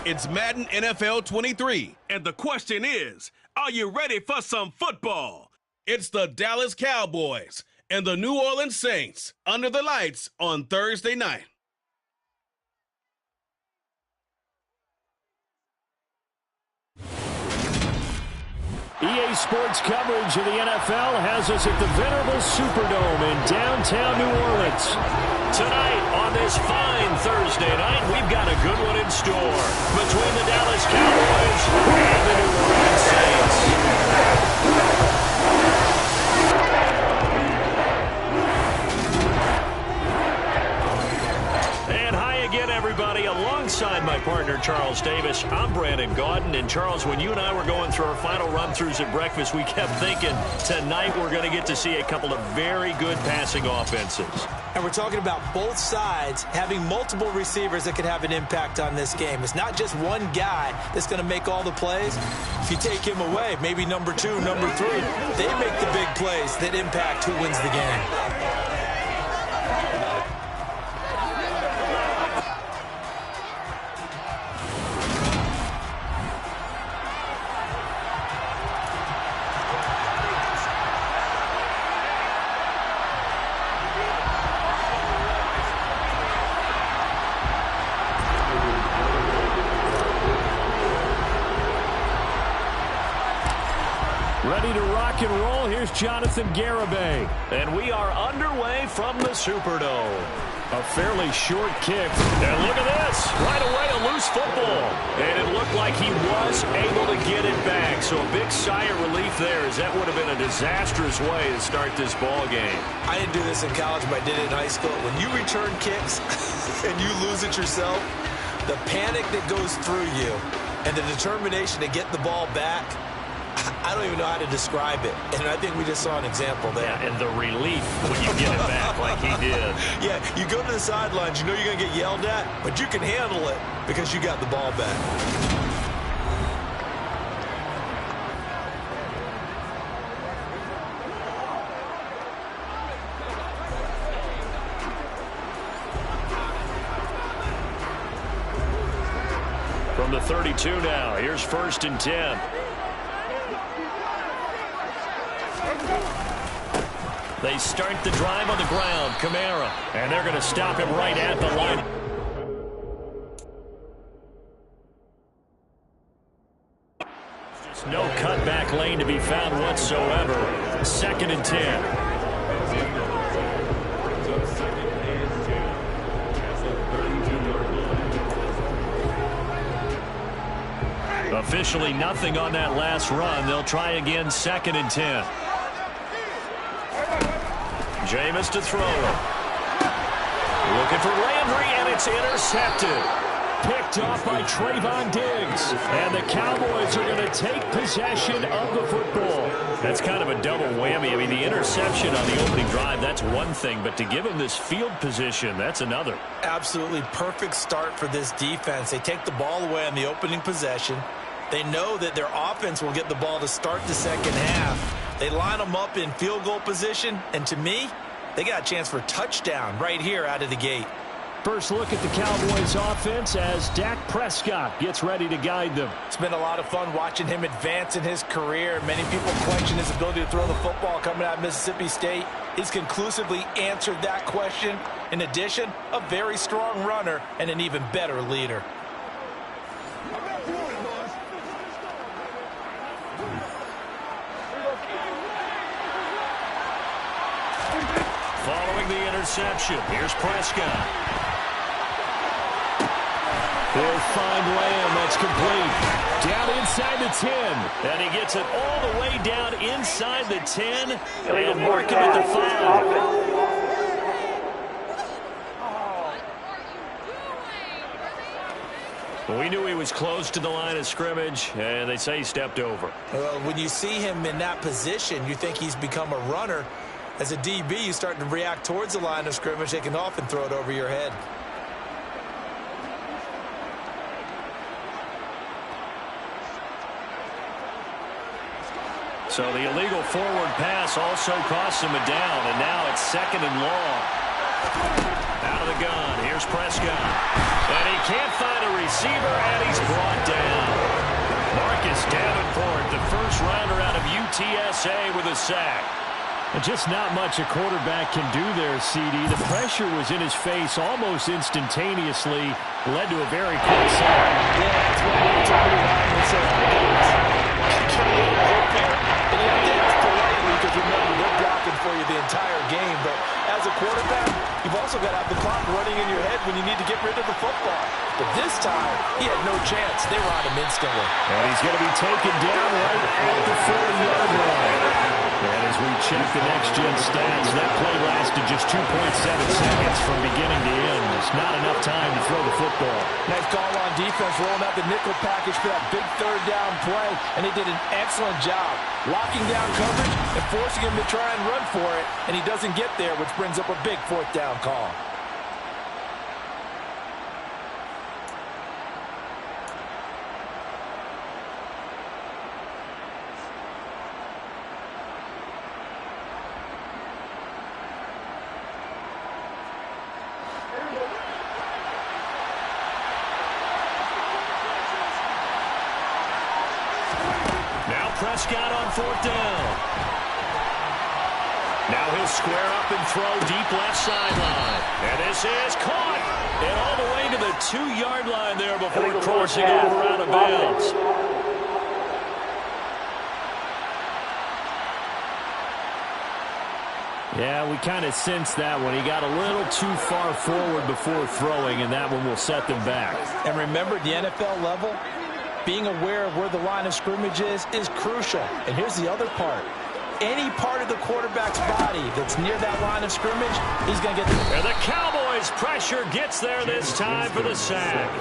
It's Madden NFL 23, and the question is, are you ready for some football? It's the Dallas Cowboys and the New Orleans Saints under the lights on Thursday night. EA Sports coverage of the NFL has us at the venerable Superdome in downtown New Orleans. Tonight, on this fine Thursday night, we've got a good one in store between the Dallas Cowboys and the New Orleans Saints. And hi again, everybody. Alongside my partner, Charles Davis, I'm Brandon Gaudin. And Charles, when you and I were going through our final run-throughs at breakfast, we kept thinking tonight we're going to get to see a couple of very good passing offenses. And we're talking about both sides having multiple receivers that could have an impact on this game. It's not just one guy that's going to make all the plays. If you take him away, maybe number 2, number 3, they make the big plays that impact who wins the game. Ready to rock and roll. Here's Jonathan Garibay. And we are underway from the Superdome. A fairly short kick. And look at this. Right away, a loose football. And it looked like he was able to get it back. So a big sigh of relief there, as that would have been a disastrous way to start this ball game. I didn't do this in college, but I did it in high school. When you return kicks and you lose it yourself, the panic that goes through you and the determination to get the ball back, I don't even know how to describe it. And I think we just saw an example there. Yeah, and the relief when you get it back like he did. Yeah, you go to the sidelines, you know you're going to get yelled at, but you can handle it because you got the ball back. From the 32 now, here's 1st and 10. They start the drive on the ground, Kamara, and they're going to stop him right at the line. There's no cutback lane to be found whatsoever. 2nd and 10. Officially nothing on that last run. They'll try again, 2nd and 10. Jameis to throw. Looking for Landry, and it's intercepted. Picked off by Trayvon Diggs. And the Cowboys are going to take possession of the football. That's kind of a double whammy. I mean, the interception on the opening drive, that's one thing. But to give him this field position, that's another. Absolutely perfect start for this defense. They take the ball away on the opening possession. They know that their offense will get the ball to start the second half. They line them up in field goal position, and to me, they got a chance for a touchdown right here out of the gate. First look at the Cowboys offense as Dak Prescott gets ready to guide them. It's been a lot of fun watching him advance in his career. Many people question his ability to throw the football coming out of Mississippi State. He's conclusively answered that question. In addition, a very strong runner and an even better leader. Following the interception, here's Prescott. He'll find Lamb. That's complete. Down inside the 10. And he gets it all the way down inside the 10. And mark him at the 5. We knew he was close to the line of scrimmage, and they say he stepped over. When you see him in that position, you think he's become a runner. As a DB, you start to react towards the line of scrimmage. They can often throw it over your head. So the illegal forward pass also costs him a down, and now it's 2nd and long. Out of the gun, here's Prescott. And he can't find a receiver, and he's brought down. Marcus Davenport, the first rounder out of UTSA with a sack. Just not much a quarterback can do there, CD. The pressure was in his face almost instantaneously, led to a very quick sack. Yeah, that's what it's a little and says, and you have to ask politely because remember, they're blocking for you the entire game. But as a quarterback, you've also got to have the clock running in your head when you need to get rid of the football. But this time, he had no chance. They were on him instantly. And he's going to be taken down right at the 40-yard line. And as we check the next-gen stats, that play lasted just 2.7 seconds from beginning to end. It's not enough time to throw the football. Nice call on defense, rolling out the nickel package for that big third-down play, and they did an excellent job locking down coverage and forcing him to try and run for it, and he doesn't get there, which brings up a big fourth-down call. Prescott on fourth down. Now he'll square up and throw deep left sideline. And this is caught. And all the way to the 2-yard line there before crossing over out of bounds. Yeah, we kind of sensed that one. He got a little too far forward before throwing, and that one will set them back. And remember, the NFL level, being aware of where the line of scrimmage is crucial. And here's the other part. Any part of the quarterback's body that's near that line of scrimmage, he's going to get the... And the Cowboys' pressure gets there this time for the sack.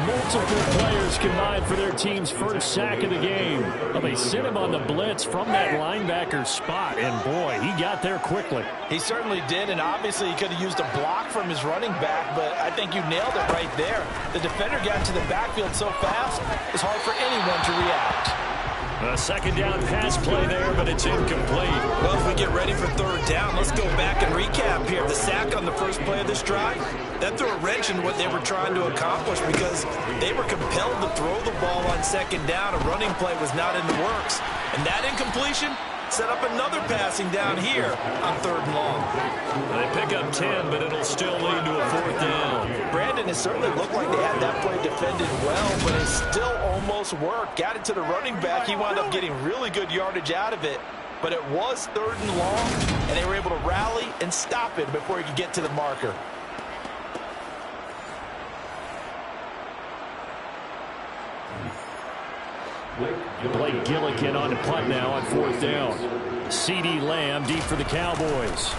Multiple players combined for their team's first sack of the game. Well, they sent him on the blitz from that linebacker spot, and boy, he got there quickly. He certainly did, and obviously he could have used a block from his running back, but I think you nailed it right there. The defender got into the backfield so fast, it's hard for anyone to react. A second down pass play there, but it's incomplete. Well, if we get ready for third down, let's go back and recap here. The sack on the first play of this drive, that threw a wrench in what they were trying to accomplish because they were compelled to throw the ball on second down. A running play was not in the works. And that incompletion set up another passing down here on third and long. They pick up 10, but it'll still lead to a fourth down. Brandon, it certainly looked like they had that play defended well, but it still almost worked. Got it to the running back. He wound up getting really good yardage out of it, but it was third and long, and they were able to rally and stop it before he could get to the marker. Blake Gillikin on the punt now on fourth down. CeeDee Lamb deep for the Cowboys.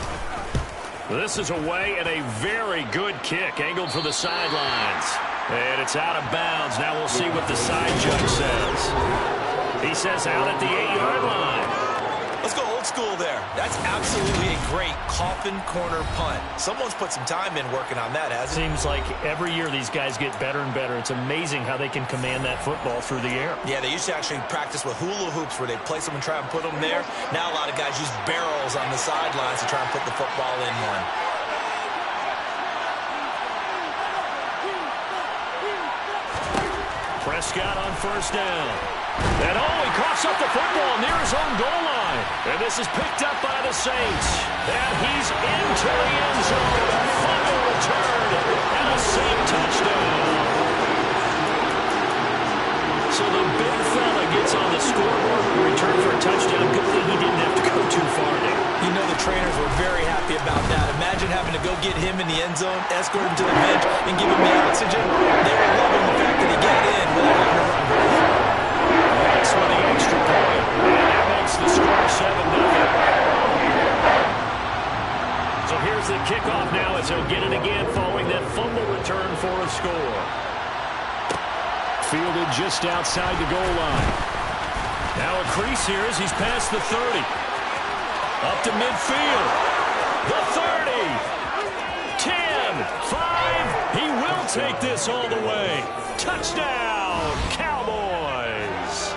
This is away and a very good kick angled for the sidelines. And it's out of bounds. Now we'll see what the side judge says. He says out at the 8-yard line. Let's go old school there. That's absolutely a great coffin corner punt. Someone's put some time in working on that, hasn't it? Seems like every year these guys get better and better. It's amazing how they can command that football through the air. Yeah, they used to actually practice with hula hoops where they place them and try and put them there. Now a lot of guys use barrels on the sidelines to try and put the football in one. Prescott on first down. And he coughs up the football near his own goal line. And this is picked up by the Saints. And he's into the end zone. Fumble return and a Saint touchdown. So the big fella gets on the scoreboard and return for a touchdown. Good thing he didn't have to go too far there. You know the trainers were very happy about that. Imagine having to go get him in the end zone, escort him to the bench, and give him the oxygen. They were loving the fact that he got in without having to run very far. That's for the extra point. And that makes the score 7-0. So here's the kickoff now as he'll get it again following that fumble return for a score. Fielded just outside the goal line. Now a crease here as he's past the 30. Up to midfield. The 30. 10. 5. He will take this all the way. Touchdown, Cowboys.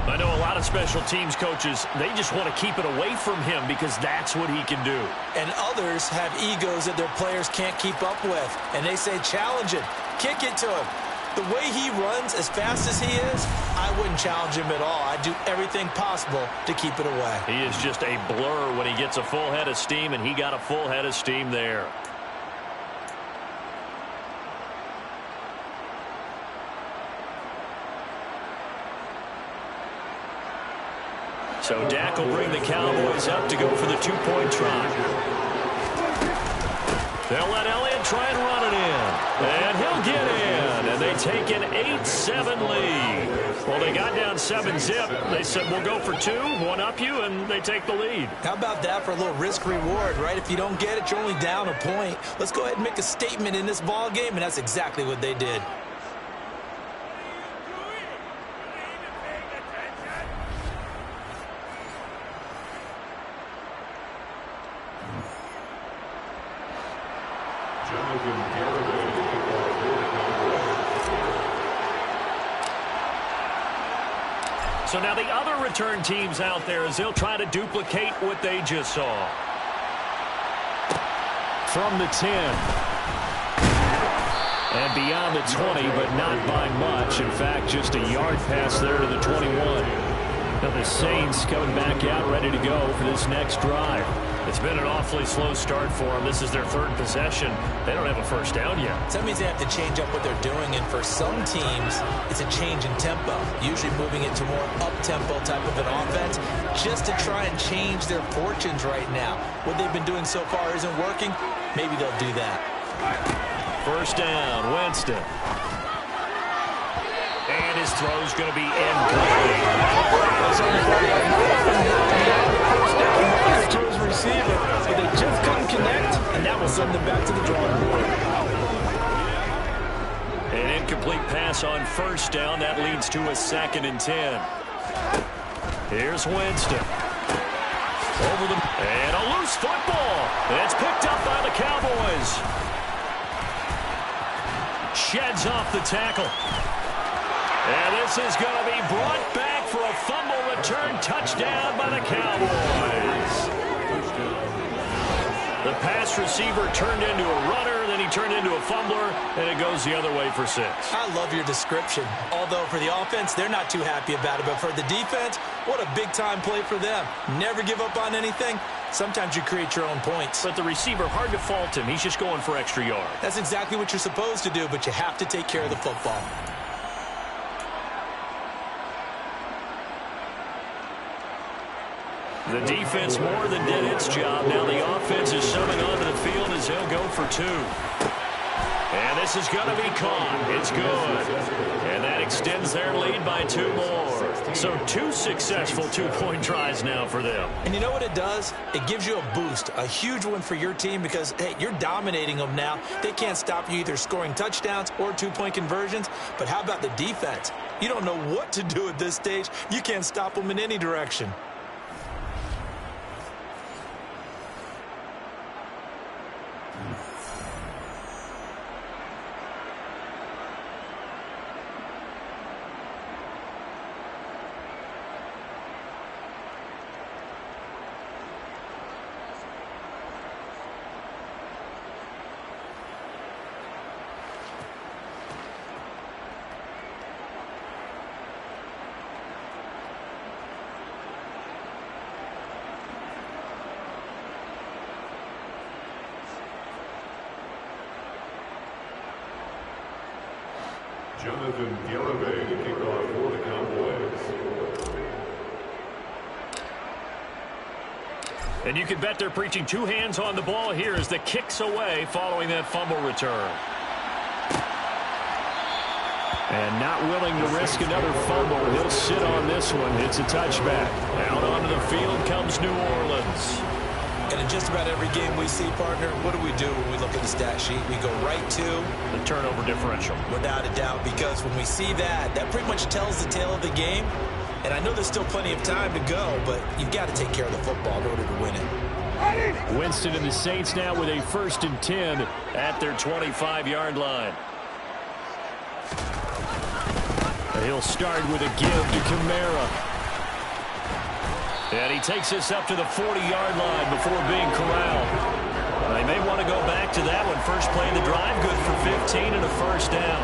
I know a lot of on special teams coaches, they just want to keep it away from him because that's what he can do. And others have egos that their players can't keep up with. And they say, challenge it, kick it to him. The way he runs as fast as he is, I wouldn't challenge him at all. I'd do everything possible to keep it away. He is just a blur when he gets a full head of steam, and he got a full head of steam there. So Dak will bring the Cowboys up to go for the two-point try. They'll let Elliott try and run it in. And he'll get in. And they take an 8-7 lead. Well, they got down 7-zip. They said, we'll go for two, one up you, and they take the lead. How about that for a little risk-reward, right? If you don't get it, you're only down a point. Let's go ahead and make a statement in this ball game, and that's exactly what they did. So now the other return teams out there as they'll try to duplicate what they just saw. From the 10. And beyond the 20, but not by much. In fact, just a yard pass there to the 21. Now the Saints coming back out ready to go for this next drive. It's been an awfully slow start for them. This is their third possession. They don't have a first down yet. So that means they have to change up what they're doing, and for some teams, it's a change in tempo, usually moving it to more up-tempo type of an offense, just to try and change their fortunes right now. What they've been doing so far isn't working. Maybe they'll do that. First down, Winston. And his throw's going to be incomplete. To his receiver, but they just couldn't connect, and that will send them back to the drawing board. An incomplete pass on first down. That leads to a 2nd and 10. Here's Winston. And a loose football. It's picked up by the Cowboys. Sheds off the tackle. And this is going to be brought back for a fumble return touchdown by the Cowboys. The pass receiver turned into a runner, then he turned into a fumbler, and it goes the other way for 6. I love your description. Although for the offense, they're not too happy about it. But for the defense, what a big-time play for them. Never give up on anything. Sometimes you create your own points. But the receiver, hard to fault him. He's just going for extra yards. That's exactly what you're supposed to do, but you have to take care of the football. The defense more than did its job. Now the offense is summing onto the field as they'll go for 2. And this is going to be caught. It's good. And that extends their lead by 2 more. So 2 successful two-point tries now for them. And you know what it does? It gives you a boost, a huge one for your team because, hey, you're dominating them now. They can't stop you either scoring touchdowns or two-point conversions. But how about the defense? You don't know what to do at this stage. You can't stop them in any direction. Jonathan Garibay to kick off for the Cowboys. And you can bet they're preaching 2 hands on the ball here as the kick's away following that fumble return. And not willing to risk another fumble. He'll sit on this one. It's a touchback. Out onto the field comes New Orleans. And in just about every game we see, partner, what do we do when we look at the stat sheet? We go right to the turnover differential. Without a doubt, because when we see that, that pretty much tells the tale of the game. And I know there's still plenty of time to go, but you've got to take care of the football in order to win it. Winston and the Saints now with a 1st and 10 at their 25-yard line. He'll start with a give to Kamara. And he takes this up to the 40-yard line before being corralled. They may want to go back to that one. First play of the drive, good for 15 and a first down.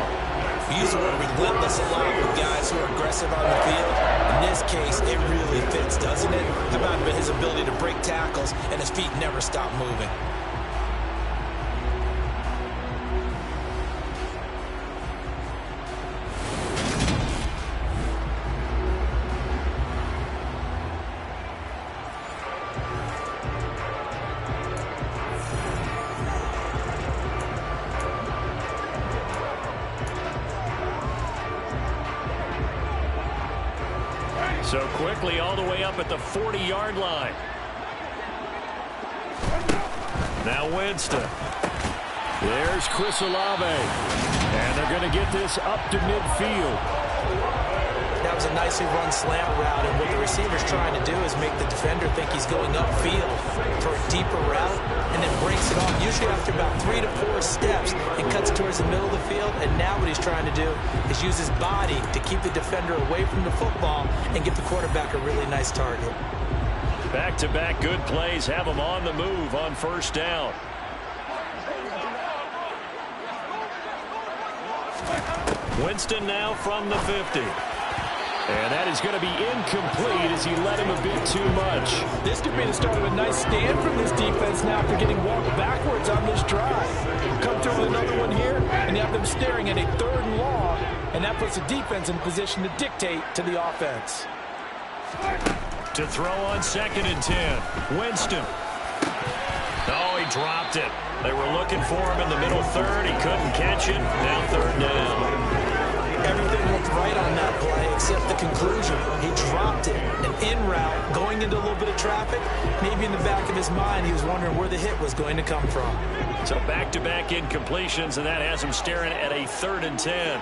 We use the word relentless a lot with guys who are aggressive on the field. In this case, it really fits, doesn't it? How about his ability to break tackles and his feet never stop moving? So quickly all the way up at the 40-yard line. Now Winston. There's Chris Olave. And they're going to get this up to midfield. That was a nicely run slant route, and what the receiver's trying to do is make the defender think he's going upfield for a deeper route, and then breaks it off, usually after about 3 to 4 steps, and cuts towards the middle of the field. And now what he's trying to do is use his body to keep the defender away from the football and give the quarterback a really nice target. Back-to-back good plays have him on the move on first down. Winston now from the 50. And that is going to be incomplete as he led him a bit too much. This could be the start of a nice stand from this defense now after getting walked backwards on this drive. Come through with another one here, and you have them staring at a 3rd and long, and that puts the defense in position to dictate to the offense. To throw on 2nd and 10. Winston. Oh, he dropped it. They were looking for him in the middle 3rd. He couldn't catch it. Now 3rd down. Everything looked right on that play except the conclusion. He dropped it. An in route, going into a little bit of traffic. Maybe in the back of his mind, he was wondering where the hit was going to come from. So back-to-back incompletions, and that has him staring at a 3rd and 10.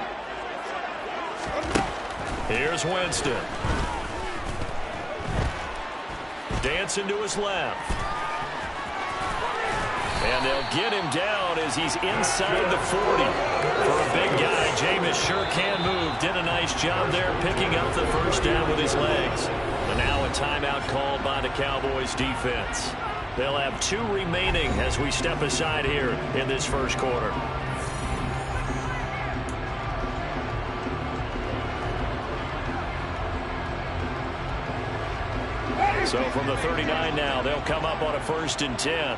Here's Winston. Dancing to his left. And they'll get him down as he's inside the 40. For a big guy, Jameis sure can move. Did a nice job there picking up the first down with his legs. And now a timeout called by the Cowboys defense. They'll have 2 remaining as we step aside here in this first quarter. So from the 39 now, they'll come up on a 1st and 10.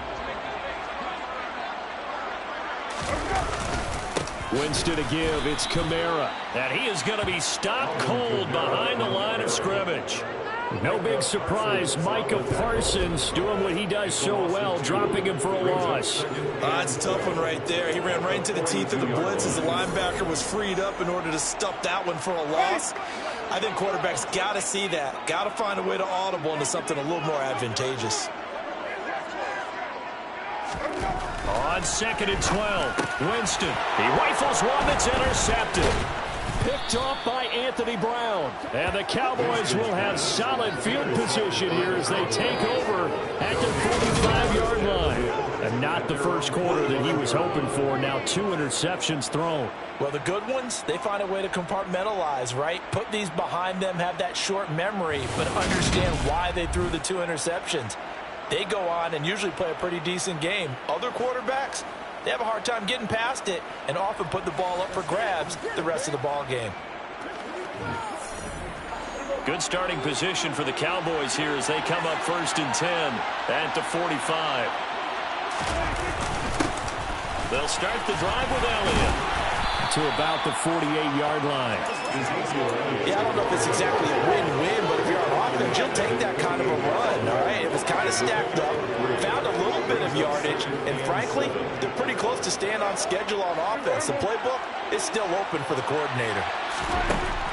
Winston to give. It's Kamara. And he is going to be stopped cold behind the line of scrimmage. No big surprise. Micah Parsons doing what he does so well, dropping him for a loss. That's a tough one right there. He ran right into the teeth of the blitz as the linebacker was freed up in order to stop that one for a loss. I think quarterbacks got to see that. Got to find a way to audible into something a little more advantageous. On 2nd and 12, Winston. He rifles one that's intercepted. Picked off by Anthony Brown. And the Cowboys will have solid field position here as they take over at the 45-yard line. And not the first quarter that he was hoping for. Now 2 interceptions thrown. Well, the good ones, they find a way to compartmentalize, right? Put these behind them, have that short memory, but understand why they threw the 2 interceptions. They go on and usually play a pretty decent game. Other quarterbacks, they have a hard time getting past it and often put the ball up for grabs the rest of the ball game. Good starting position for the Cowboys here as they come up 1st and 10 at the 45. They'll start the drive with Elliott to about the 48-yard line. Yeah, I don't know if it's exactly a win-win, but if you're on offense, you'll take that kind of a run, all right? It was kind of stacked up, found a little bit of yardage, and frankly, they're pretty close to staying on schedule on offense. The playbook is still open for the coordinator.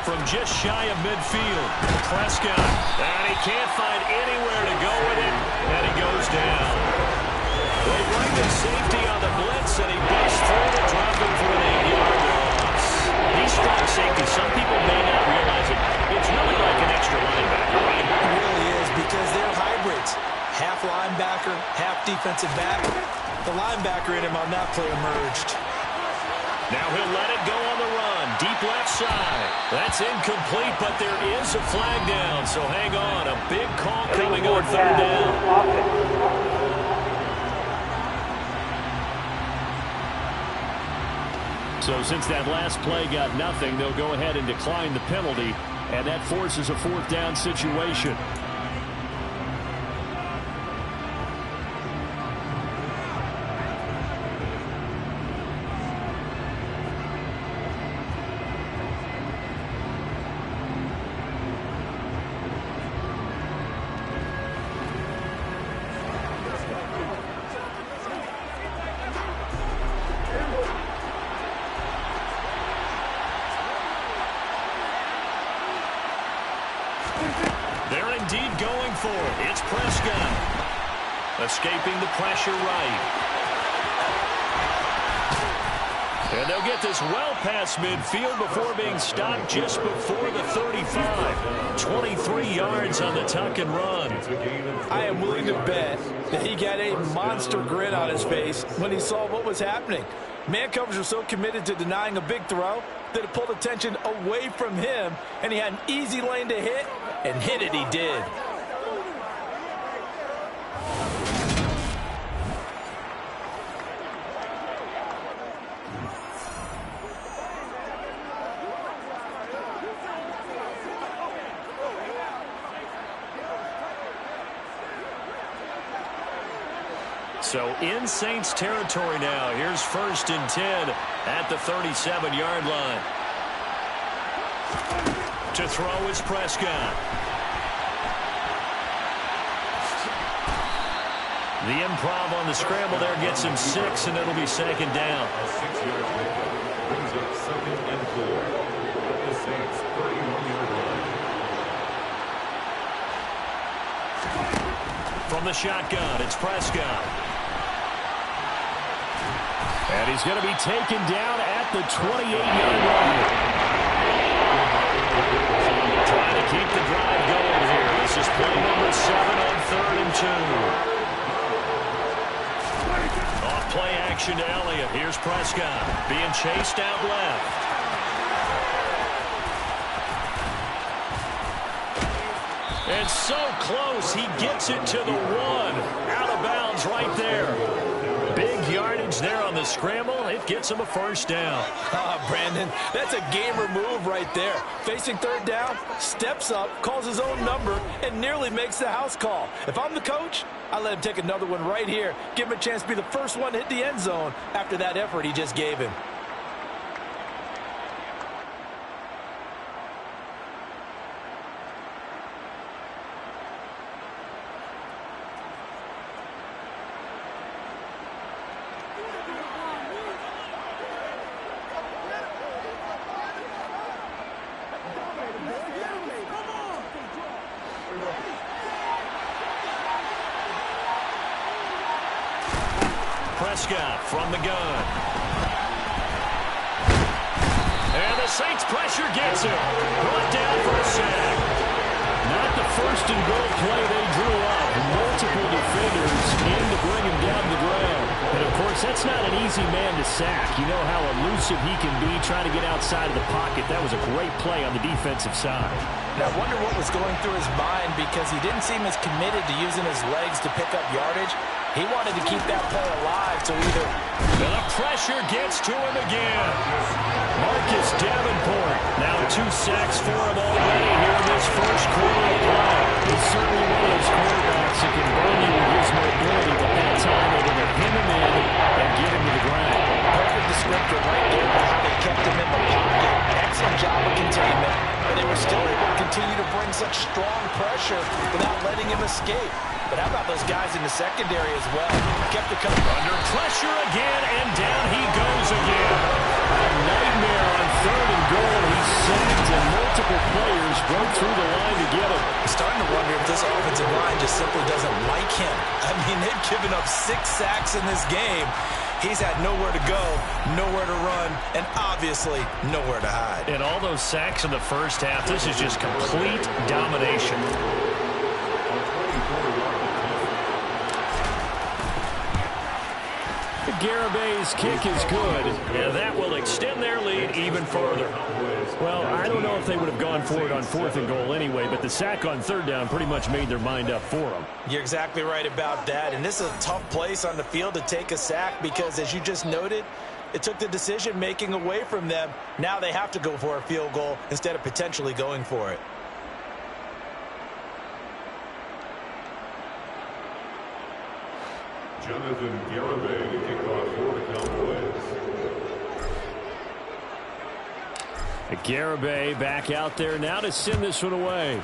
From just shy of midfield, Prescott, and he can't find anywhere to go with it, and he goes down. They bring the safety on the blitz, and he busts through to drop him for an 8-yard loss. He's strong safety. Some people may not realize it. It's really like an extra linebacker, right? It really is because they're hybrids. Half linebacker, half defensive back. The linebacker in him on that play emerged. Now he'll let it go on the run. Deep left side. That's incomplete, but there is a flag down, so hang on. A big call coming on third down. So since that last play got nothing, they'll go ahead and decline the penalty, and that forces a fourth down situation. They're indeed going for it. It's Prescott. Escaping the pressure right. And they'll get this well past midfield before being stopped just before the 35. 23 yards on the tuck and run. I am willing to bet that he got a monster grin on his face when he saw what was happening. Man coverage was so committed to denying a big throw that it pulled attention away from him, and he had an easy lane to hit, and hit it he did. So in Saints territory now. Here's 1st and 10 at the 37-yard line. To throw is Prescott. The improv on the scramble there gets him 6, and it'll be 2nd down. A 6-yard pickup brings up 2nd and 4 at the Saints' 31-yard line. From the shotgun, it's Prescott. And he's going to be taken down at the 28-yard line. Trying to keep the drive going here. This is play number 7 on 3rd and 2. Off play action to Elliott. Here's Prescott being chased out left. And so close, he gets it to the 1. Out of bounds right there. Big yardage there on the scramble. It gets him a 1st down. Brandon, that's a gamer move right there. Facing 3rd down, steps up, calls his own number, and nearly makes the house call. If I'm the coach, I let him take another one right here. Give him a chance to be the first one to hit the end zone after that effort he just gave him. Prescott from the gun. And the Saints pressure gets him. Brought down for a sack. Not the 1st and goal play they drew up. Multiple defenders in to bring him down the ground. And, of course, that's not an easy man to sack. You know how elusive he can be trying to get outside of the pocket. That was a great play on the defensive side. Now, I wonder what was going through his mind because he didn't seem as committed to using his legs to pick up yardage. He wanted to keep that play alive to either. The pressure gets to him again. Marcus Davenport. Now 2 sacks for him already here in this first quarter of play. He's certainly one of those quarterbacks that can burn you with his mobility, but that time they're going to pin him in and get him to the ground. Perfect descriptor right there of how they kept him in the pocket. Excellent job of containment, but they were still able to continue to bring such strong pressure without letting him escape. But how about those guys in the secondary as well? Kept it coming. Under pressure again, and down he goes again. A nightmare on 3rd and goal. He's sacked, and multiple players broke through the line to get him. I'm starting to wonder if this offensive line just simply doesn't like him. I mean, they've given up 6 sacks in this game. He's had nowhere to go, nowhere to run, and obviously nowhere to hide. And all those sacks in the first half, this is just complete domination. Garabay's kick is good, and that will extend their lead even further. Well, I don't know if they would have gone for it on 4th and goal anyway, but the sack on 3rd down pretty much made their mind up for them. You're exactly right about that, and this is a tough place on the field to take a sack because, as you just noted, it took the decision-making away from them. Now they have to go for a field goal instead of potentially going for it. Jonathan Garibay to kick off for the Cowboys. Garibay back out there now to send this one away.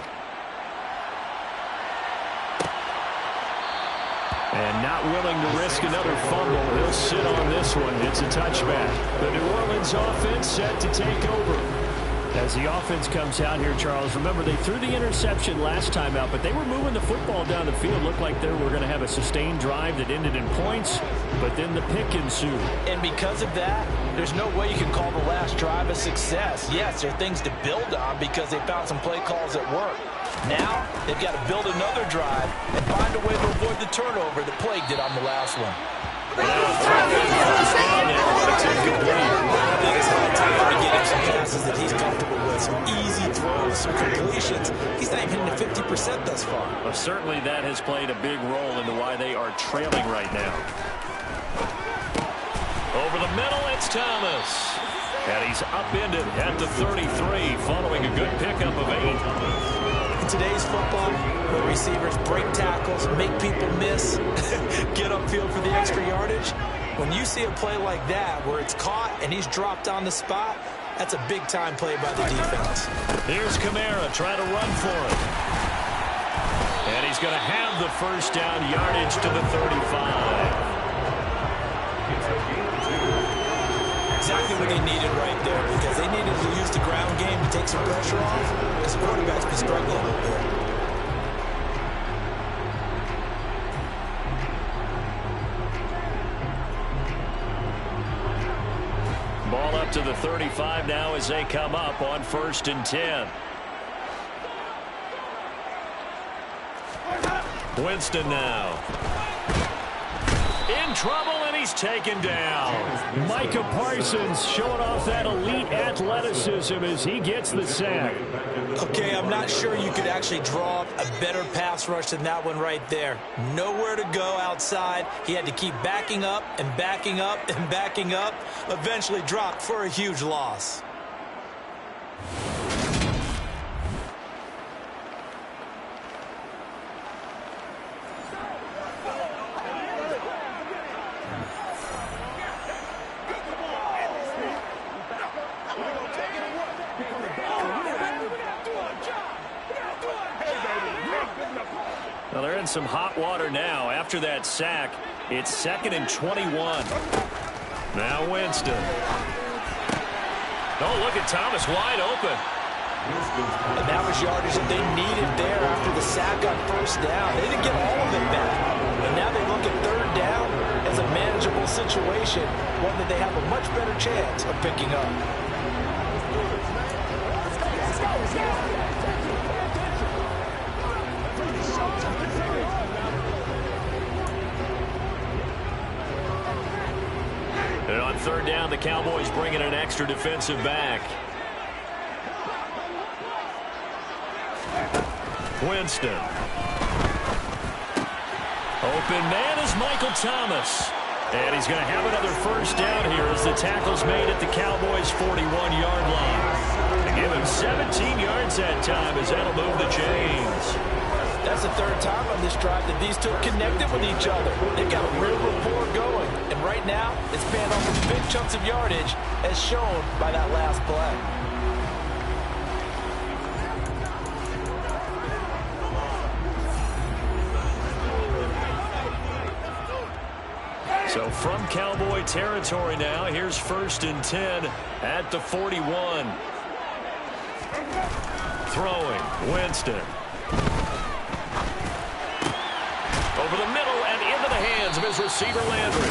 And not willing to risk another fumble. He'll sit on this one. It's a touchback. The New Orleans offense set to take over. As the offense comes out here, Charles, remember they threw the interception last time out, but they were moving the football down the field. Looked like they were going to have a sustained drive that ended in points, but then the pick ensued. And because of that, there's no way you can call the last drive a success. Yes, there are things to build on because they found some play calls that work. Now, they've got to build another drive and find a way to avoid the turnover that plagued it on the last one. I think it's high time to get him some passes that he's comfortable with, some easy throws, some completions. He's not even hitting the 50% thus far. Well, certainly that has played a big role into why they are trailing right now. Over the middle, it's Thomas. And he's upended at the 33 following a good pickup of 8. In today's football, where receivers break tackles, make people miss, get upfield for the extra yardage, when you see a play like that where it's caught and he's dropped on the spot, that's a big-time play by the defense. Here's Kamara trying to run for it. And he's going to have the first down, yardage to the 35. Exactly what they needed right there, because they needed to use the ground game to take some pressure off, because the quarterback's been struggling a little bit. Ball up to the 35 now as they come up on 1st and 10. Winston now. In trouble, and he's taken down. Micah Parsons showing off that elite athleticism as he gets the sack. Okay, I'm not sure you could actually draw up a better pass rush than that one right there. Nowhere to go outside. He had to keep backing up and backing up and backing up. Eventually dropped for a huge loss. Well, they're in some hot water now. After that sack, it's 2nd and 21. Now Winston. Oh, look at Thomas wide open. And that was yardage that they needed there after the sack on 1st down. They didn't get all of it back. And now they look at 3rd down as a manageable situation, one that they have a much better chance of picking up. And on 3rd down, the Cowboys bring in an extra defensive back. Winston. Open man is Michael Thomas. And he's going to have another 1st down here as the tackle's made at the Cowboys' 41-yard line. They give him 17 yards that time as that'll move the chains. That's the 3rd time on this drive that these two connected with each other. They've got a real rapport going. And right now, it's paying off with big chunks of yardage, as shown by that last play. So from Cowboy territory now, here's 1st and 10 at the 41. Throwing, Winston. Over the middle and into the hands of his receiver, Landry.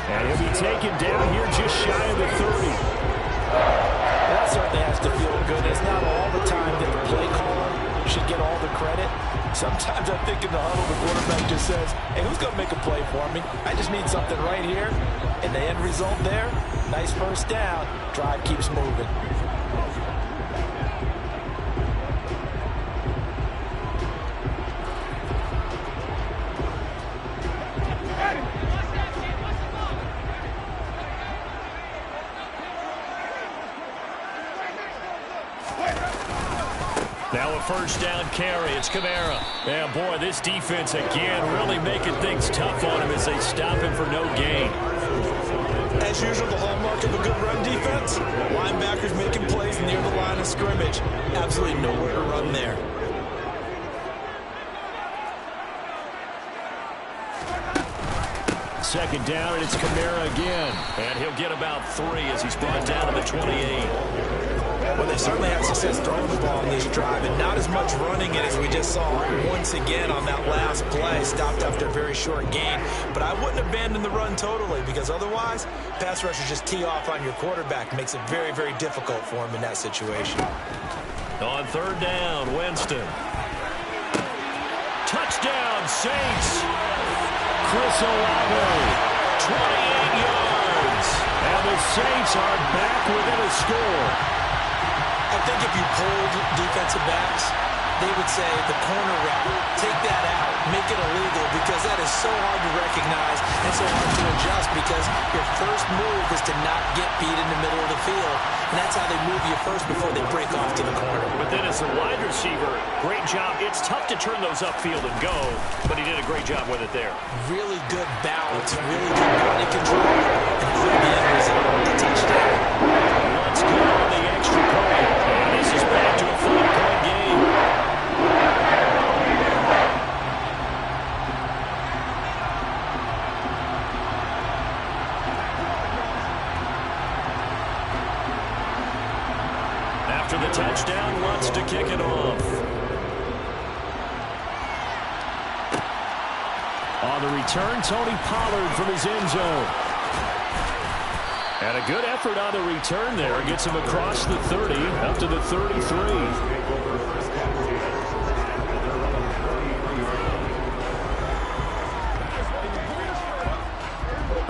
And he'll be taken down here just shy of the 30. That certainly has to feel good. It's not all the time that the play caller should get all the credit. Sometimes I think in the huddle, the quarterback just says, hey, who's going to make a play for me? I just need something right here. And the end result there, nice first down. Drive keeps moving. Now a first down carry. It's Kamara. Yeah, boy, this defense again really making things tough on him as they stop him for no gain. As usual, the hallmark of a good run defense, linebackers making plays near the line of scrimmage. Absolutely nowhere to run there. Second down, and it's Kamara again. And he'll get about 3 as he's brought down to the 28. Well, they certainly had success throwing the ball in this drive, and not as much running it as we just saw once again on that last play. Stopped after a very short gain. But I wouldn't abandon the run totally, because otherwise, pass rushers just tee off on your quarterback. Makes it very, very difficult for him in that situation. On third down, Winston. Touchdown, Saints. Chris Olave, 28 yards. And the Saints are back within a score. I think if you polled defensive backs, they would say the corner route, take that out, make it illegal, because that is so hard to recognize and so hard to adjust, because your first move is to not get beat in the middle of the field, and that's how they move you first before they break off to the corner. But then as a wide receiver, great job. It's tough to turn those upfield and go, but he did a great job with it there. Really good balance, really good body control, and for the end result, a touchdown. Let's go on the extra point. And this is back to a 5-point game. After the touchdown, wants to kick it off. On the return, Tony Pollard from his end zone. And a good effort on the return there. Gets him across the 30, up to the 33.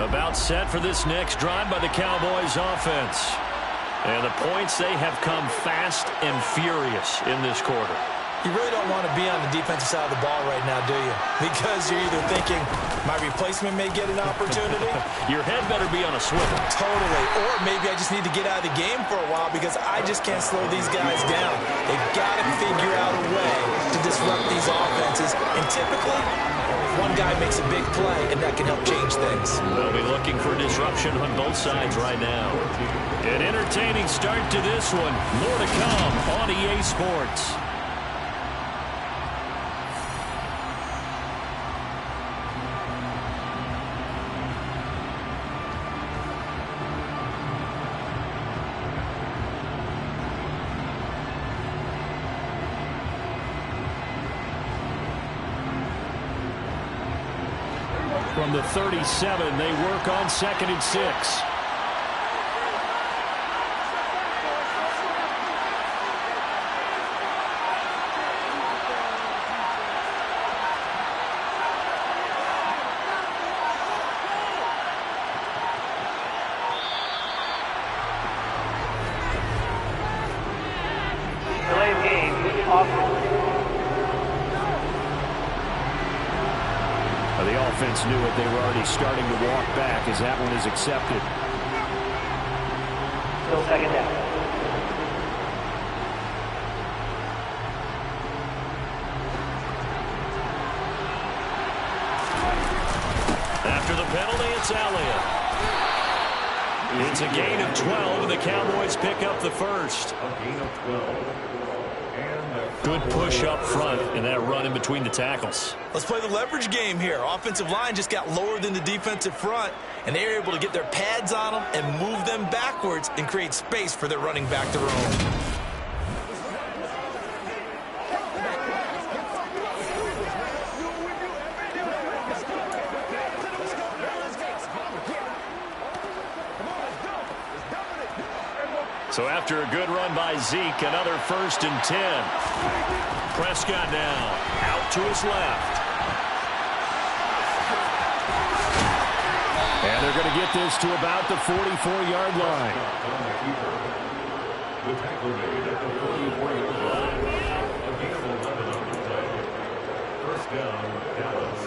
About set for this next drive by the Cowboys offense. And the points, they have come fast and furious in this quarter. You really don't want to be on the defensive side of the ball right now, do you? Because you're either thinking, my replacement may get an opportunity. Your head better be on a swivel. Totally. Or maybe I just need to get out of the game for a while because I just can't slow these guys down. They've got to figure out a way to disrupt these offenses. And typically, one guy makes a big play, and that can help change things. They'll be looking for disruption on both sides right now. An entertaining start to this one. More to come on EA Sports. From the 37, they work on 2nd and 6. Delay of game, off. The offense knew it. They were already starting to walk back as that one is accepted. Still 2nd down. After the penalty, it's Elliott. It's a gain of 12, and the Cowboys pick up the first. A gain of 12. Good push up front and that run in between the tackles. Let's play the leverage game here. Offensive line just got lower than the defensive front, and they were able to get their pads on them and move them backwards and create space for their running back to roam. So after a good run by Zeke, another 1st and 10. Prescott now out to his left. And they're going to get this to about the 44-yard line. The tackle made at the 44-yard line. Again, 11 on the play. First down, Dallas.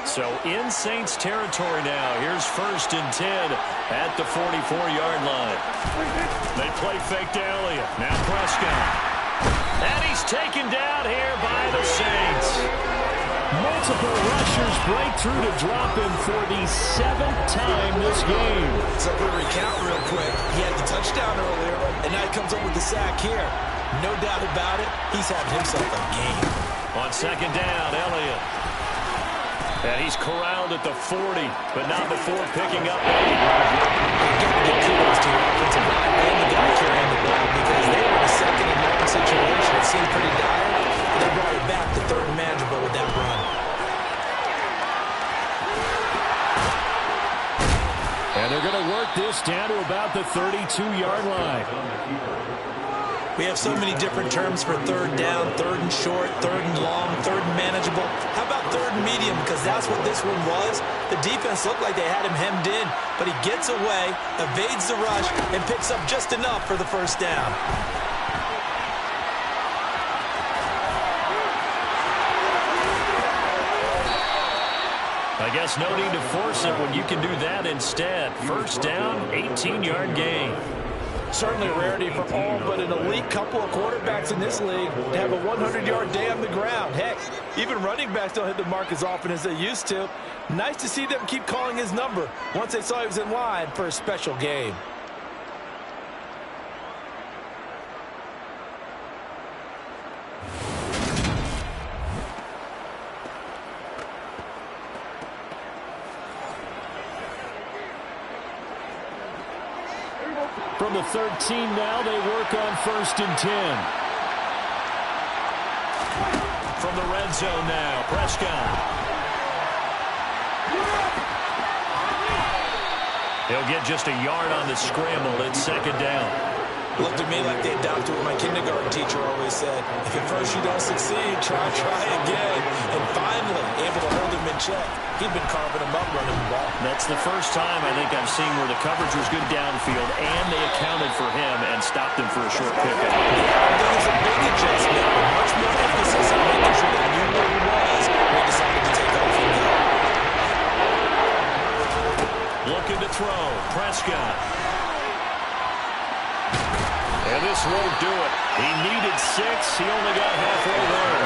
So in Saints territory now. Here's 1st and 10 at the 44-yard line. They play fake to Elliott. Now Prescott. And he's taken down here by the Saints. Multiple rushers break through to drop him for the 7th time this game. So if we recount real quick, he had the touchdown earlier, and now he comes up with the sack here. No doubt about it, he's having himself a game. On 2nd down, Elliott. And he's corralled at the 40, but not before picking up 8. You've got to give kudos to your offensive line and the guy carrying the ball because they were in a 2nd and 1 situation. It seemed pretty dire, but they brought it back to 3rd and manageable with that run. And they're going to work this down to about the 32-yard line. We have so many different terms for 3rd down, 3rd and short, 3rd and long, 3rd and manageable. How about 3rd and medium? Because that's what this one was. The defense looked like they had him hemmed in, but he gets away, evades the rush, and picks up just enough for the 1st down. I guess no need to force it when you can do that instead. 1st down, 18-yard gain. Certainly a rarity for all but an elite couple of quarterbacks in this league to have a 100-yard day on the ground. Heck, even running backs don't hit the mark as often as they used to. Nice to see them keep calling his number once they saw he was in line for a special game. From the 13 now, they work on 1st and 10. From the red zone now, Prescott. He'll get just a yard on the scramble. It's 2nd down. Looked to me like they adopted what my kindergarten teacher always said. If at first you don't succeed, try again. And finally, able to hold him in check. He'd been carving him up running the ball. That's the first time I think I've seen where the coverage was good downfield and they accounted for him and stopped him for a short pickup. There was a big adjustment, much more emphasis on making sure they knew where he was when he decided to take off from there. Looking to throw, Prescott. And this won't do it. He needed 6. He only got halfway there.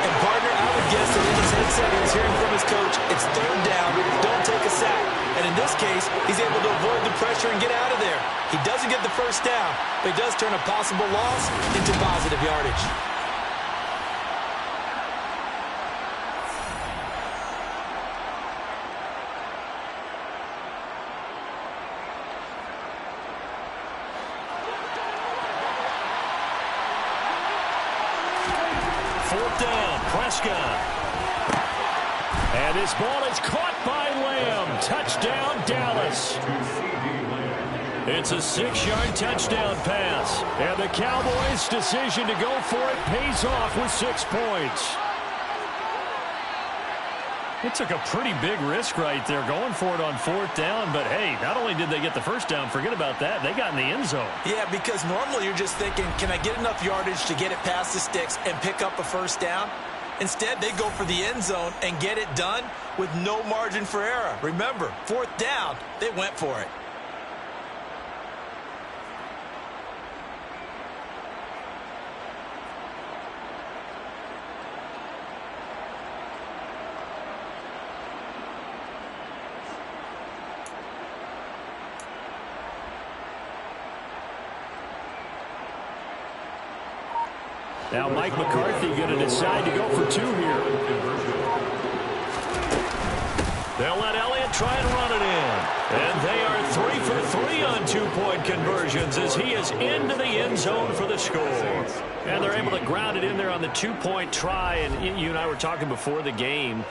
And partner, I would guess that in his headset he was hearing from his coach, it's 3rd down, don't take a sack. And in this case, he's able to avoid the pressure and get out of there. He doesn't get the 1st down, but he does turn a possible loss into positive yardage. Prescott. And this ball is caught by Lamb. Touchdown, Dallas. It's a 6-yard touchdown pass. And the Cowboys' decision to go for it pays off with 6 points. It took a pretty big risk right there going for it on 4th down. But, hey, not only did they get the 1st down, forget about that, they got in the end zone. Yeah, because normally you're just thinking, can I get enough yardage to get it past the sticks and pick up a 1st down? Instead, they go for the end zone and get it done with no margin for error. Remember, 4th down, they went for it. Now Mike McCarthy going to decide to go for 2 here. They'll let Elliott try and run it in. And they are 3 for 3 on 2-point conversions as he is into the end zone for the score. And they're able to ground it in there on the 2-point try. And you and I were talking before the game.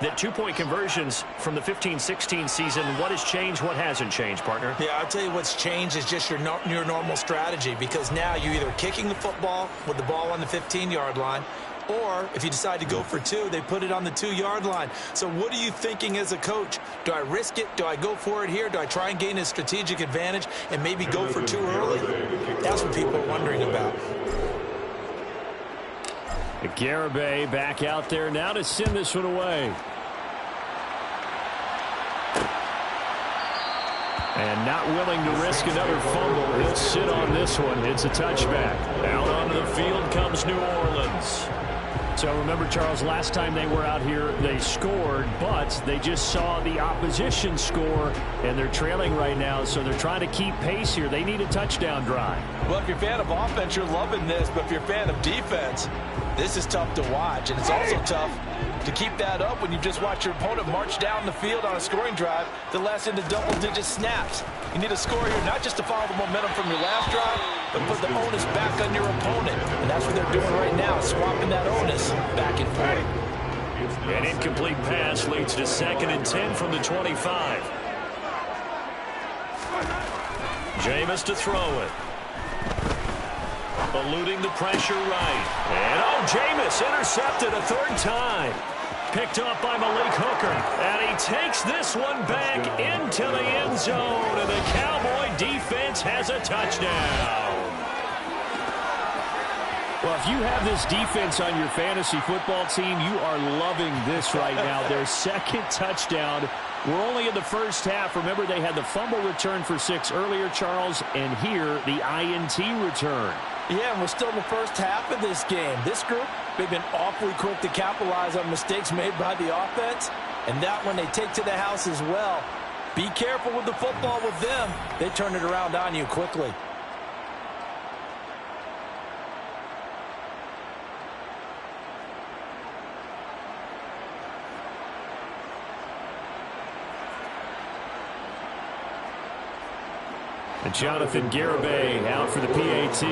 The two-point conversions from the 15-16 season, what has changed, what hasn't changed, partner? Yeah, I'll tell you what's changed is just your normal strategy, because now you're either kicking the football with the ball on the 15-yard line, or if you decide to go for two, they put it on the 2-yard line. So what are you thinking as a coach? Do I risk it? Do I go for it here? Do I try and gain a strategic advantage and maybe go for two early? That's what people are wondering about. Garibay back out there now to send this one away. And not willing to risk another fumble. He'll sit on this one. It's a touchback. Out onto the field comes New Orleans. So remember, Charles, last time they were out here, they scored, but they just saw the opposition score, and they're trailing right now, so they're trying to keep pace here. They need a touchdown drive. Well, if you're a fan of offense, you're loving this, but if you're a fan of defense, this is tough to watch, and it's also tough to keep that up when you just watch your opponent march down the field on a scoring drive that lasts into double-digit snaps. You need a score here, not just to follow the momentum from your last drive, but put the onus back on your opponent. And that's what they're doing right now, swapping that onus back and forth. An incomplete pass leads to 2nd and 10 from the 25. Jameis to throw it. Eluding the pressure right. And Jameis intercepted a 3rd time. Picked up by Malik Hooker. And he takes this one back into the end zone. And the Cowboy defense has a touchdown. Well, if you have this defense on your fantasy football team, you are loving this right now. Their 2nd touchdown. We're only in the first half. Remember, they had the fumble return for 6 earlier, Charles, and here the INT return. Yeah, and we're still in the first half of this game. This group, they've been awfully quick to capitalize on mistakes made by the offense, and that one they take to the house as well. Be careful with the football with them. They turn it around on you quickly. And Jonathan Garibay out for the PAT.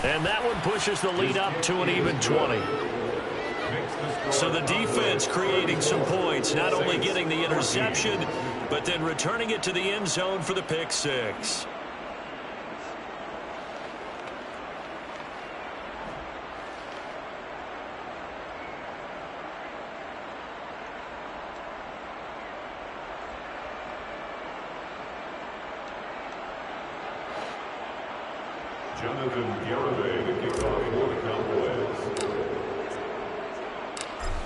And that one pushes the lead up to an even 20. So the defense creating some points, not only getting the interception, but then returning it to the end zone for the pick 6. Jonathan Garibay to kick off for the Cowboys.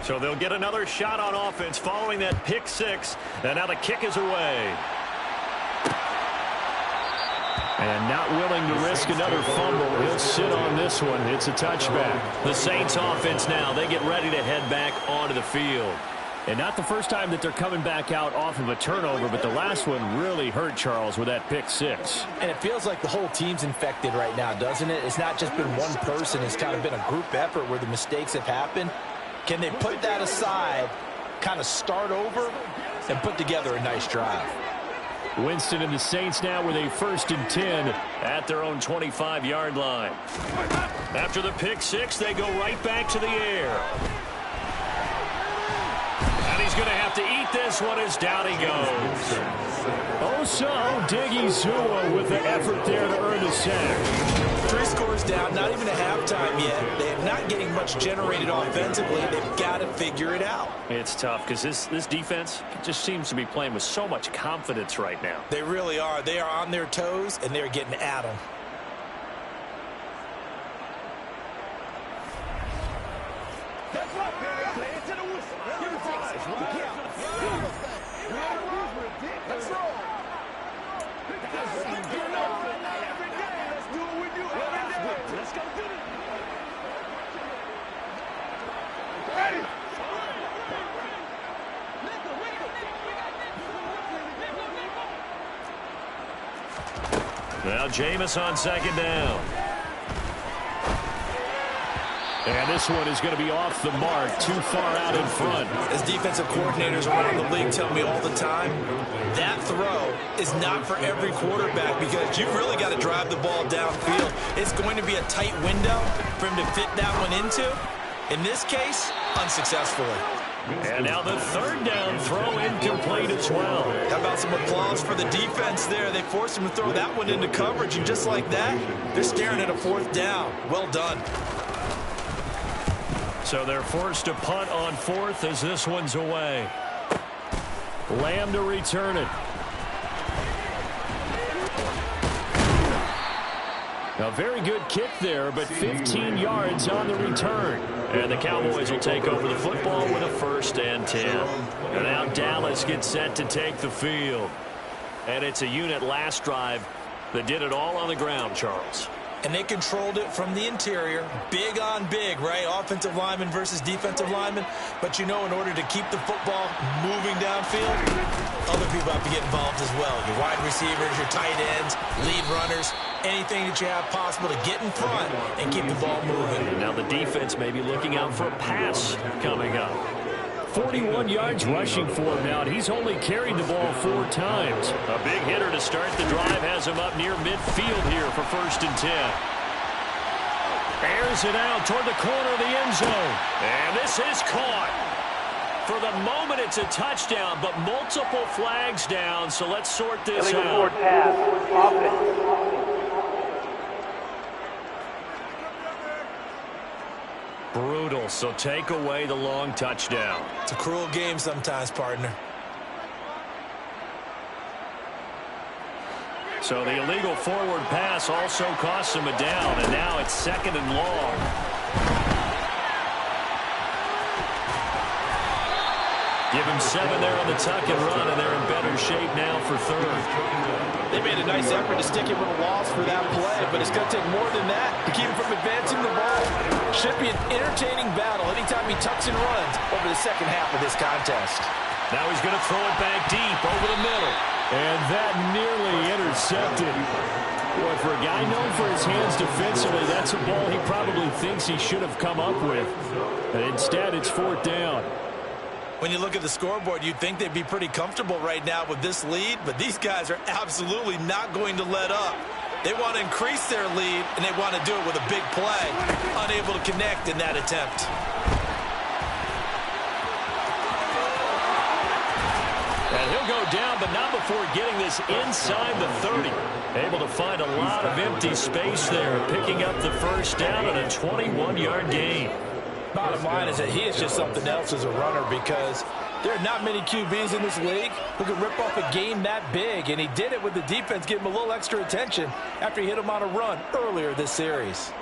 So they'll get another shot on offense following that pick 6. And now the kick is away. And not willing to risk another fumble. He'll sit on this one. It's a touchback. The Saints offense now, they get ready to head back onto the field. And not the first time that they're coming back out off of a turnover, but the last one really hurt, Charles, with that pick 6. And it feels like the whole team's infected right now, doesn't it? It's not just been one person. It's kind of been a group effort where the mistakes have happened. Can they put that aside, kind of start over, and put together a nice drive? Winston and the Saints now with a 1st and 10 at their own 25-yard line. After the pick 6, they go right back to the air. And he's going to have to eat this one as down he goes. Osa Odigizua with the effort there to earn the sack. 3 scores down, not even a halftime yet. They're not getting much generated offensively. They've got to figure it out. It's tough because this defense just seems to be playing with so much confidence right now. They really are. They are on their toes, and they're getting at them. Now Jameis on 2nd down. And this one is going to be off the mark, too far out in front. As defensive coordinators around the league tell me all the time, that throw is not for every quarterback because you've really got to drive the ball downfield. It's going to be a tight window for him to fit that one into. In this case, unsuccessfully. And now the third down throw incomplete as well. How about some applause for the defense there? They forced him to throw that one into coverage, and just like that, they're staring at a fourth down. Well done. So they're forced to punt on fourth as this one's away. Lamb to return it. A very good kick there, but 15 yards on the return. And the Cowboys will take over the football with a 1st and 10. And now Dallas gets set to take the field. And it's a unit last drive that did it all on the ground, Charles. And they controlled it from the interior. Big on big, right? Offensive lineman versus defensive lineman. But you know, in order to keep the football moving downfield, other people have to get involved as well. Your wide receivers, your tight ends, lead runners, anything that you have possible to get in front and keep the ball moving. And now the defense may be looking out for a pass coming up. 41 yards rushing for him now, and he's only carried the ball 4 times. A big hitter to start the drive has him up near midfield here for 1st and 10. Airs it out toward the corner of the end zone. And this is caught. For the moment, it's a touchdown, but multiple flags down, so let's sort this illegal out. forward pass. Offense. Brutal, so take away the long touchdown. It's a cruel game sometimes, partner. So the illegal forward pass also costs him a down, and now it's 2nd and long. Give him 7 there on the tuck and run, and they're in better shape now for 3rd. They made a nice effort to stick him with a loss for that play, but it's going to take more than that to keep him from advancing the ball. Should be an entertaining battle anytime he tucks and runs over the second half of this contest. Now he's going to throw it back deep over the middle. And that nearly intercepted. Boy, for a guy known for his hands defensively, that's a ball he probably thinks he should have come up with. But instead, it's 4th down. When you look at the scoreboard, you'd think they'd be pretty comfortable right now with this lead, but these guys are absolutely not going to let up. They want to increase their lead, and they want to do it with a big play. Unable to connect in that attempt. And he'll go down, but not before getting this inside the 30. Able to find a lot of empty space there, picking up the 1st down and a 21-yard gain. Bottom line is that he is just something else as a runner because there are not many QBs in this league who can rip off a game that big, and he did it with the defense giving him a little extra attention after he hit him on a run earlier this series.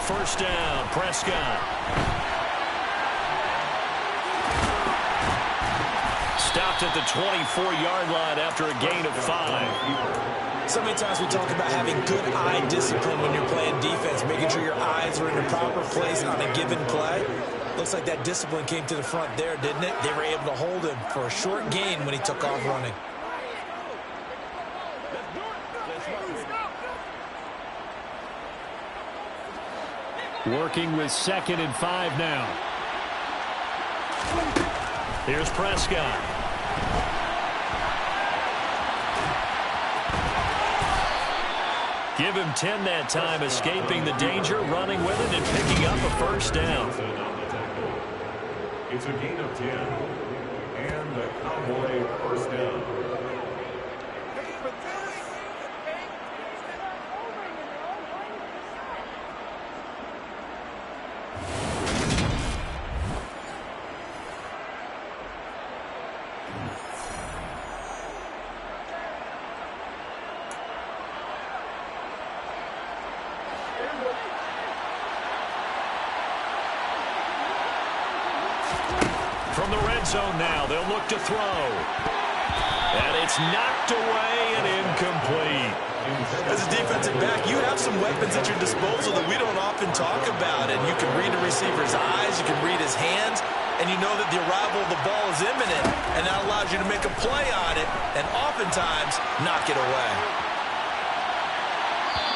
First down, Prescott. Stopped at the 24-yard line after a gain of 5. So many times we talk about having good eye discipline when you're playing defense, making sure your eyes are in the proper place on a given play. Looks like that discipline came to the front there, didn't it? They were able to hold him for a short gain when he took off running. Working with 2nd and 5 now. Here's Prescott. Give him 10 that time, escaping the danger, running with it, and picking up a 1st down. It's a gain of 10, and the Cowboy 1st down. From the red zone now, they'll look to throw. And it's knocked away and incomplete. As a defensive back, you have some weapons at your disposal that we don't often talk about. And you can read a receiver's eyes, you can read his hands, and you know that the arrival of the ball is imminent, and that allows you to make a play on it and oftentimes knock it away.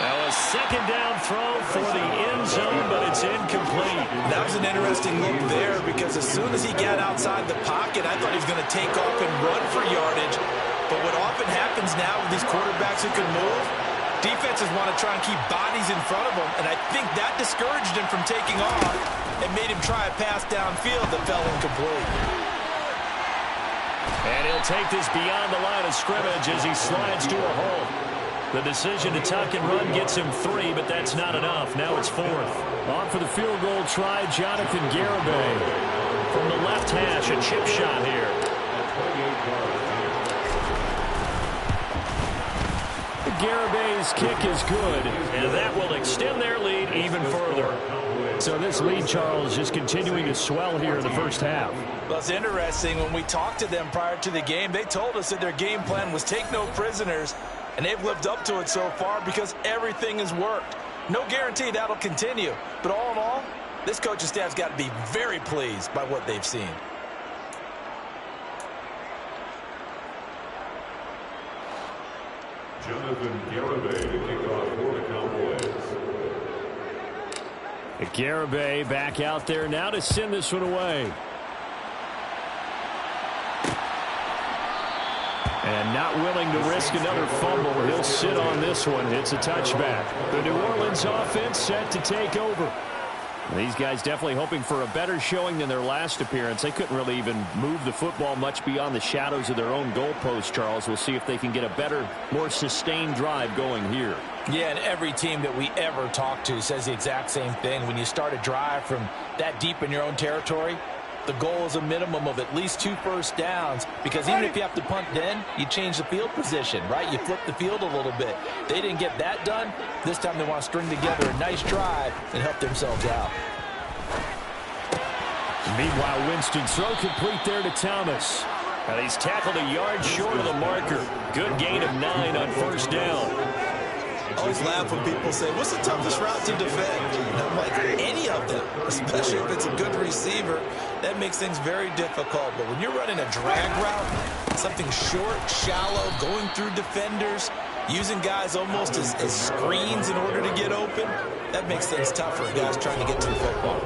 Now a second down throw for the end zone, but it's incomplete. That was an interesting look there because as soon as he got outside the pocket, I thought he was going to take off and run for yardage. But what often happens now with these quarterbacks who can move, defenses want to try and keep bodies in front of them, and I think that discouraged him from taking off and made him try a pass downfield that fell incomplete. And he'll take this beyond the line of scrimmage as he slides to a halt. The decision to tuck and run gets him 3, but that's not enough. Now it's 4th. On for the field goal try, Jonathan Garibay. From the left hash, a chip shot here. Garibay's kick is good, and that will extend their lead even further. So this lead, Charles, just continuing to swell here in the first half. Well, it's interesting. When we talked to them prior to the game, they told us that their game plan was take no prisoners, and they've lived up to it so far because everything has worked. No guarantee that'll continue, but all in all, this coaching staff's got to be very pleased by what they've seen. Jonathan Garibay to kick off for the Cowboys. Garibay back out there now to send this one away. And not willing to risk another fumble. He'll sit on this one. It's a touchback. The New Orleans offense set to take over. These guys definitely hoping for a better showing than their last appearance. They couldn't really even move the football much beyond the shadows of their own goalpost, Charles. We'll see if they can get a better, more sustained drive going here. Yeah, and every team that we ever talk to says the exact same thing. When you start a drive from that deep in your own territory, the goal is a minimum of at least 2 first downs, because even if you have to punt then, you change the field position, right? You flip the field a little bit. They didn't get that done. This time they want to string together a nice drive and help themselves out. Meanwhile, Winston's throw complete there to Thomas. And he's tackled a yard short of the marker. Good gain of 9 on first down. I always laugh when people say, what's the toughest route to defend? And I'm like, any of them, especially if it's a good receiver. That makes things very difficult. But when you're running a drag route, something short, shallow, going through defenders, using guys almost as screens in order to get open, that makes things tough for guys trying to get to the football.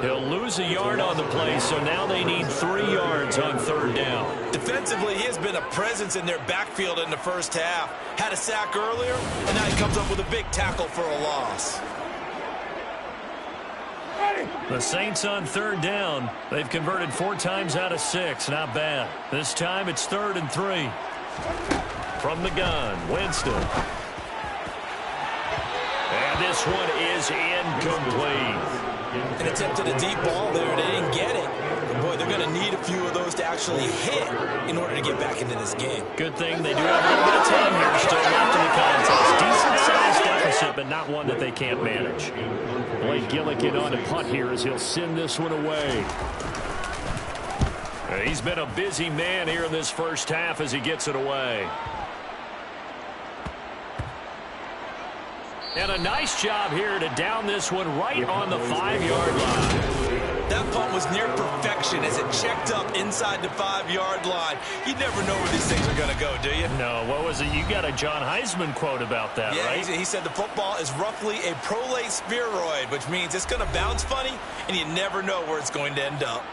He'll lose a yard on the play, so now they need 3 yards on third down. Defensively, he has been a presence in their backfield in the first half. Had a sack earlier, and now he comes up with a big tackle for a loss. The Saints on third down. They've converted 4 times out of 6. Not bad. This time it's 3rd and 3. From the gun, Winston. And this one is incomplete. An attempt at a deep ball there. They didn't get it. But boy, they're going to need a few of those to actually hit in order to get back into this game. Good thing they do have a little bit of time here still left in the contest. Decent-sized deficit, but not one that they can't manage. Blake Gillikin on to punt here as he'll send this one away. He's been a busy man here in this first half as he gets it away. And a nice job here to down this one right on the 5-yard line. That punt was near perfection as it checked up inside the 5-yard line. You never know where these things are going to go, do you? No, what was it? You got a John Heisman quote about that, right? Yeah, he said the football is roughly a prolate spheroid, which means it's going to bounce funny, and you never know where it's going to end up.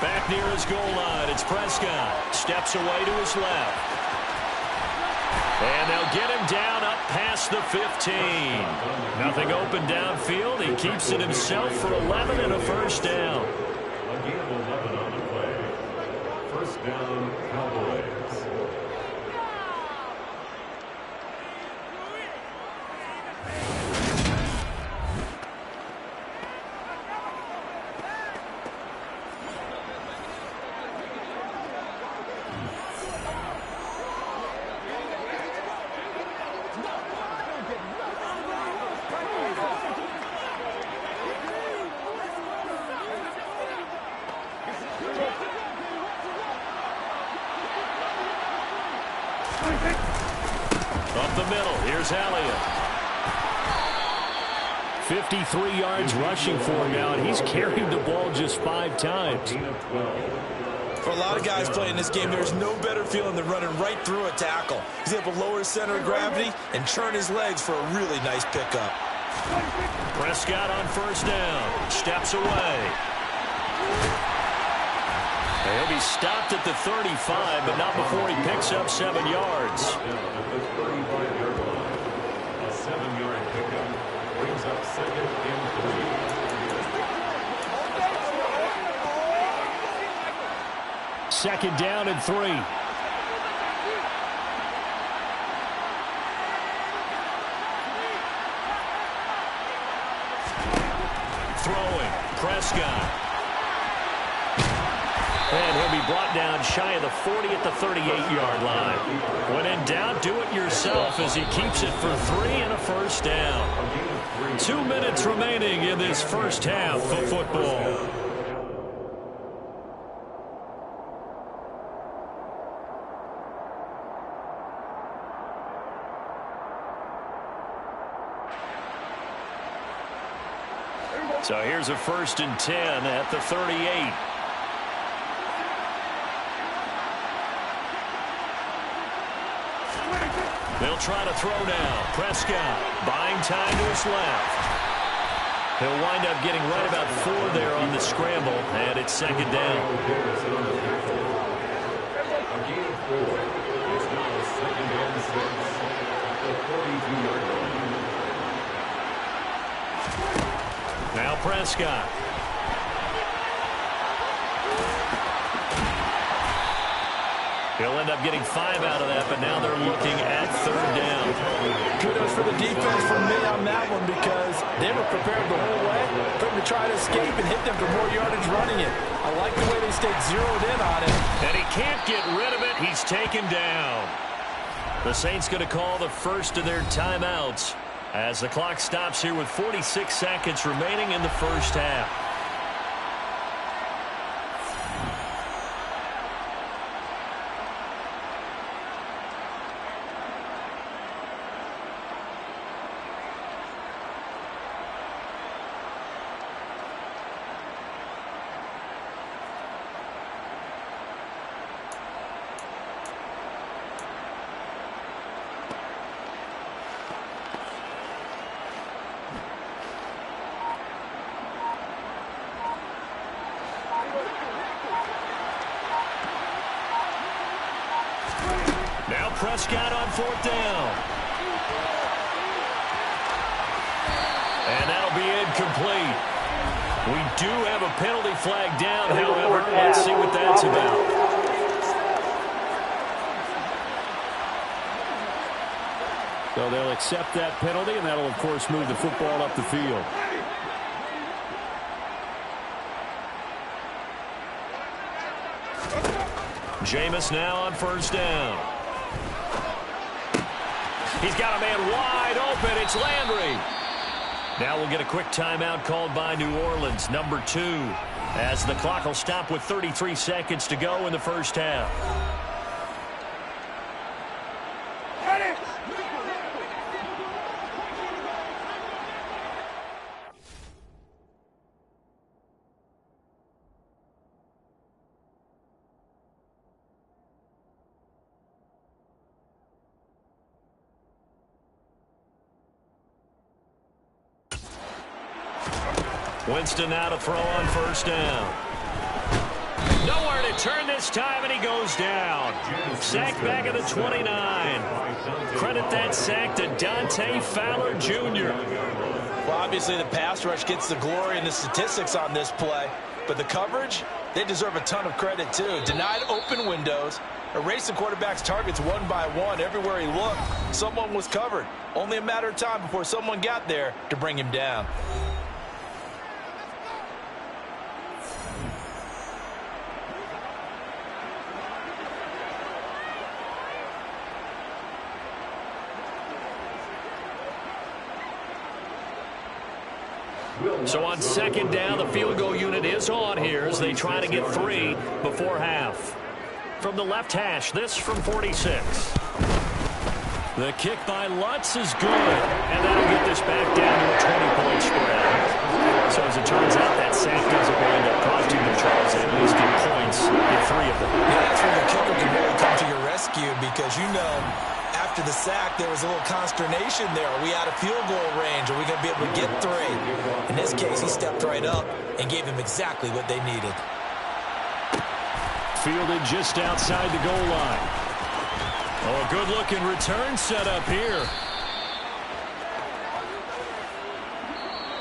Back near his goal line, it's Prescott. Steps away to his left. And they'll get him down up past the 15. Nothing open downfield. He keeps it himself for 11 and a first down. A gain of 11 on the play. First down, Cowboys. Up the middle, here's Elliott. 53 yards rushing for him now, and he's carried the ball just 5 times. For a lot of guys playing this game, there's no better feeling than running right through a tackle. He's able to lower his center of gravity and churn his legs for a really nice pickup. Prescott on first down. Steps away. He'll be stopped at the 35, but not before he picks up 7 yards. A 7-yard pickup brings up 2nd and 3. 2nd down and 3. Throwing. Prescott. And he'll be brought down shy of the 40 at the 38-yard line. When in doubt, do it yourself as he keeps it for 3 and a first down. 2 minutes remaining in this first half of football. So here's a 1st and 10 at the 38. They'll try to throw now. Prescott buying time to his left. He'll wind up getting right about 4 there on the scramble, and it's 2nd down. A gain of 4. It's now 2nd and 6 at the 42-yard line. Now Prescott. He'll end up getting 5 out of that, but now they're looking at 3rd down. Kudos for the defense from me on that one because they were prepared the whole way for him to try to escape and hit them for more yardage running it. I like the way they stayed zeroed in on it. And he can't get rid of it. He's taken down. The Saints going to call the first of their timeouts as the clock stops here with 46 seconds remaining in the first half. Prescott on 4th down. And that'll be incomplete. We do have a penalty flag down, however. Let's see what that's about. So they'll accept that penalty, and that'll, of course, move the football up the field. Jameis now on 1st down. He's got a man wide open. It's Landry. Now we'll get a quick timeout called by New Orleans, number 2, as the clock will stop with 33 seconds to go in the first half. Winston now to throw on 1st down. Nowhere to turn this time, and he goes down. Sacked back at the 29. Credit that sack to Dante Fowler Jr. Well, obviously the pass rush gets the glory and the statistics on this play, but the coverage, they deserve a ton of credit too. Denied open windows, erased the quarterback's targets one by one. Everywhere he looked, someone was covered. Only a matter of time before someone got there to bring him down. So on 2nd down, the field goal unit is on here as they try to get 3 before half. From the left hash, this from 46. The kick by Lutz is good, and that'll get this back down to a 20-point spread. So as it turns out, that sack doesn't wind up costing them, Charles. They at least get points in 3 of them. Yeah, that's where the kicker can really come to your rescue because, you know, after the sack, there was a little consternation there. Are we out of field goal range? Are we going to be able to get 3? In this case, he stepped right up and gave them exactly what they needed. Fielded just outside the goal line. Oh, a good-looking return set up here.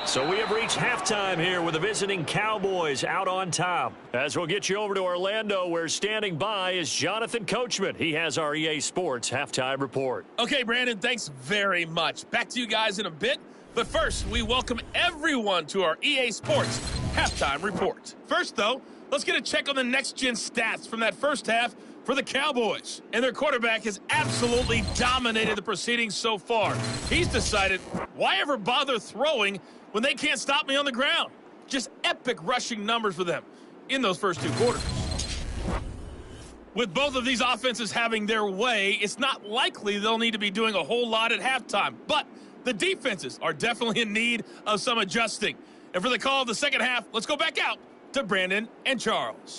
So we have reached halftime here with the visiting Cowboys out on top. As we'll get you over to Orlando, where standing by is Jonathan Coachman. He has our EA Sports halftime report. Okay, Brandon, thanks very much. Back to you guys in a bit. But first, we welcome everyone to our EA Sports halftime report. First, though, let's get a check on the next-gen stats from that first half for the Cowboys. And their quarterback has absolutely dominated the proceedings so far. He's decided, why ever bother throwing when they can't stop me on the ground? Just epic rushing numbers for them in those first 2 quarters. With both of these offenses having their way, it's not likely they'll need to be doing a whole lot at halftime. But the defenses are definitely in need of some adjusting. And for the call of the second half, let's go back out to Brandon and Charles.